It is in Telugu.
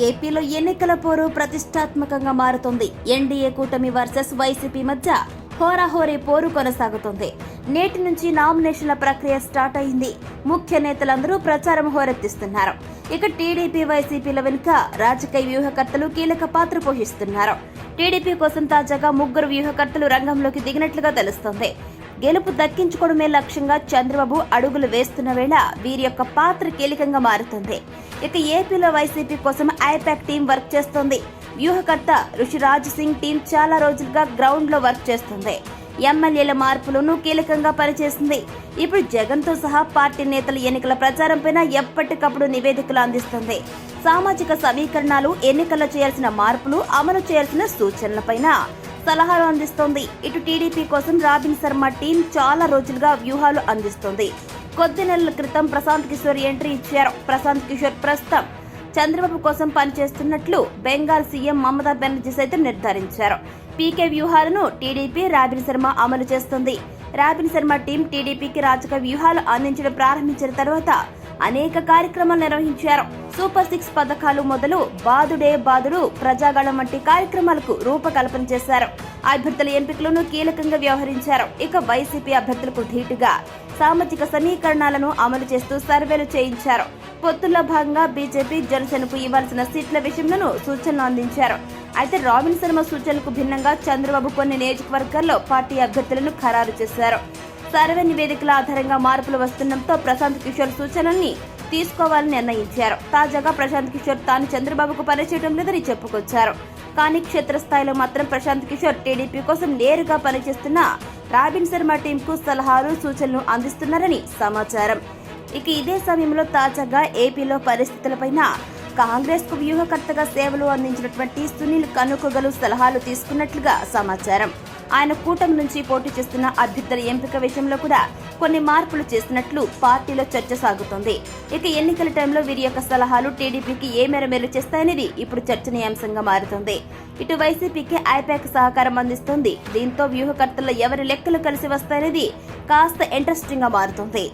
ఏపీలో ఎన్నికల పోరు ప్రతిష్టాత్మకంగా మారుతుంది. ఎన్డీఏ కూటమి వర్సెస్ వైసీపీ మధ్య హోరాహోరీ పోరు కొనసాగుతుంది. నేటి నుంచి నామినేషన్ల ప్రక్రియ స్టార్ట్ అయింది. ముఖ్య నేతలందరూ ప్రచారం హోరెత్తిస్తున్నారు. ఇక టీడీపీ వైసీపీల వెనుక రాజకీయ వ్యూహకర్తలు కీలక పాత్ర పోషిస్తున్నారు. టీడీపీ కోసం తాజాగా 3 వ్యూహకర్తలు రంగంలోకి దిగినట్లుగా తెలుస్తోంది. గెలుపు దక్కించుకోవడమే లక్ష్యంగా చంద్రబాబు అడుగులు వేస్తున్న వేళ వీరి యొక్క పాత్ర కీలకంగా మారుతుంది. ఇక ఏపీలో వైసీపీ కోసం ఐపాక్ టీం వర్క్ చేస్తోంది. వ్యూహకర్త ఋషిరాజ్ సింగ్ టీం చాలా రోజులుగా గ్రౌండ్ లో వర్క్ చేస్తుంది. ఎమ్మెల్యేల మార్పులను కీలకంగా పనిచేసింది. ఇప్పుడు జగన్ తో సహా పార్టీ నేతల ఎన్నికల ప్రచారంపైన ఎప్పటికప్పుడు నివేదికలు అందిస్తుంది. సామాజిక సమీకరణాలు, ఎన్నికల్లో చేయాల్సిన మార్పులు, అమలు చేయాల్సిన సూచనలపైన సలహాలు అందిస్తోంది. ఇటు టీడీపీ కోసం రాబిన్ శర్మ టీం చాలా రోజులుగా వ్యూహాలు అందిస్తోంది. కొద్ది నెలల క్రితం ప్రశాంత్ కిషోర్ ఎంట్రీ ఇచ్చారు. ప్రశాంత్ కిషోర్ ప్రస్తుతం చంద్రబాబు కోసం పనిచేస్తున్నట్లు బెంగాల్ సీఎం మమతా బెనర్జీ సైతం నిర్ధారించారు. పీకే వ్యూహాలను టీడీపీ రాబిన్ శర్మ అమలు చేస్తుంది. రాబిన్ శర్మ టీం టీడీపీకి రాజకీయ వ్యూహాలు అందించడం ప్రారంభించిన తర్వాత అనేక కార్యక్రమాలు నిర్వహించారు. సూపర్ 6 పథకాలు మొదలు బాదుడే బాదుడు, ప్రజాగళం వంటి కార్యక్రమాలకు రూపకల్పన చేశారు. అభ్యర్థుల ఎంపికలను కీలకంగా వ్యవహరించారు. ఇక వైసీపీ అభ్యర్థులకు ధీటుగా సామాజిక సమీకరణాలను అమలు చేస్తూ సర్వేలు చేయించారు. పొత్తుల్లో భాగంగా బీజేపీ, జనసేనకు ఇవ్వాల్సిన సీట్ల విషయంలో సూచనలు అందించారు. అయితే రాబిన్ శర్మ సూచనలకు భిన్నంగా చంద్రబాబు కొన్ని నియోజకవర్గాల్లో పార్టీ అభ్యర్థులను ఖరారు చేశారు. సర్వే నివేదికల ఆధారంగా మార్పులు వస్తుండటంతో ప్రశాంత్ కిషోర్ సూచనల్ని తీసుకోవాలని నిర్ణయించారు. తాజాగా ప్రశాంత్ కిషోర్ తాను చంద్రబాబుకు పనిచేయడం లేదని చెప్పుకొచ్చారు. కానీ క్షేత్రస్థాయిలో మాత్రం ప్రశాంత్ కిషోర్ టీడీపీ కోసం నేరుగా పనిచేస్తున్న రాబిన్ శర్మ టీంకు సలహాలు, సూచనలు అందిస్తున్నారని సమాచారం. ఇక ఇదే సమయంలో తాజాగా ఏపీలో పరిస్థితులపైన కాంగ్రెస్ కు వ్యూహకర్తగా సేవలు అందించినటువంటి సునీల్ కనుకొగలు సలహాలు తీసుకున్నట్లుగా సమాచారం. ఆయన కూటమి నుంచి పోటీ చేస్తున్న అభ్యర్థుల ఎంపిక విషయంలో కూడా కొన్ని మార్పులు చేసినట్లు పార్టీలో చర్చ సాగుతోంది. ఇక ఎన్నికల టైంలో వీరి యొక్క సలహాలు టీడీపీకి ఏ మేర మేలు చేస్తాయనేది ఇప్పుడు చర్చనీయాంశంగా మారుతుంది. ఇటు వైసీపీకి ఐపాక్ సహకారం అందిస్తోంది. దీంతో వ్యూహకర్తల్లో ఎవరి లెక్కలు కలిసి వస్తాయనేది కాస్త ఇంట్రెస్టింగ్ గా మారుతుంది.